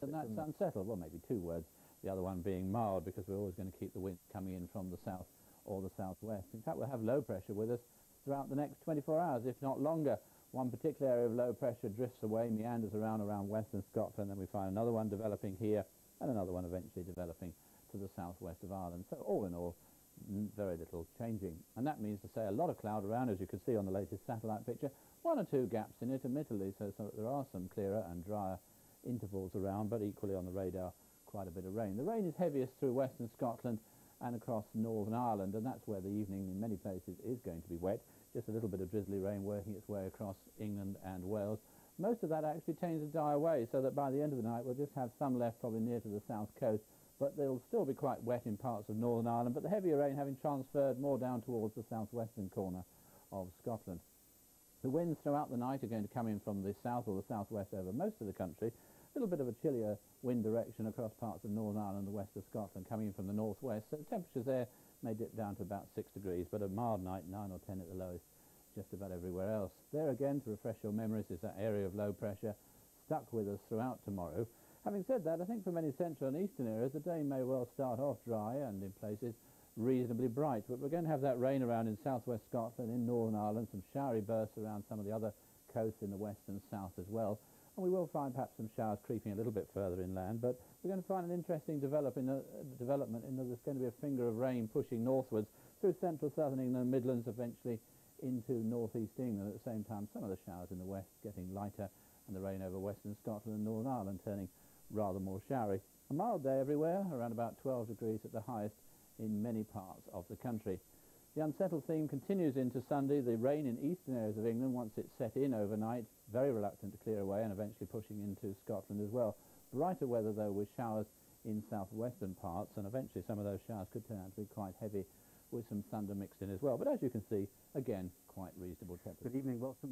and that's unsettled. Well, maybe two words. The other one being mild, because we're always going to keep the wind coming in from the south or the southwest. In fact, we'll have low pressure with us throughout the next 24 hours, if not longer. One particular area of low pressure drifts away, meanders around western Scotland, then we find another one developing here and another one eventually developing to the southwest of Ireland. So all in all, very little changing. And that means to say a lot of cloud around, as you can see on the latest satellite picture. One or two gaps in it, admittedly, so there are some clearer and drier intervals around, but equally on the radar, quite a bit of rain. The rain is heaviest through western Scotland and across Northern Ireland, and that's where the evening in many places is going to be wet. Just a little bit of drizzly rain working its way across England and Wales. Most of that actually tends to die away, so that by the end of the night we'll just have some left probably near to the south coast, but they'll still be quite wet in parts of Northern Ireland, but the heavier rain having transferred more down towards the southwestern corner of Scotland. The winds throughout the night are going to come in from the south or the southwest over most of the country. A little bit of a chillier wind direction across parts of Northern Ireland and the west of Scotland coming in from the northwest, so temperatures there may dip down to about 6 degrees, but a mild night, 9 or 10 at the lowest, just about everywhere else. There again, to refresh your memories, is that area of low pressure stuck with us throughout tomorrow. Having said that, I think for many central and eastern areas the day may well start off dry and in places reasonably bright, but we're going to have that rain around in southwest Scotland, in Northern Ireland, some showery bursts around some of the other coasts in the west and south as well, and we will find perhaps some showers creeping a little bit further inland, but we're going to find an interesting development in that there's going to be a finger of rain pushing northwards through central southern England, Midlands, eventually into northeast England. At the same time, some of the showers in the west getting lighter, and the rain over western Scotland and Northern Ireland turning rather more showery. A mild day everywhere, around about 12 degrees at the highest in many parts of the country. The unsettled theme continues into Sunday. The rain in eastern areas of England, once it's set in overnight, very reluctant to clear away and eventually pushing into Scotland as well. Brighter weather though, with showers in southwestern parts, and eventually some of those showers could turn out to be quite heavy with some thunder mixed in as well. But as you can see, again, quite reasonable temperatures. Good evening, Wilson.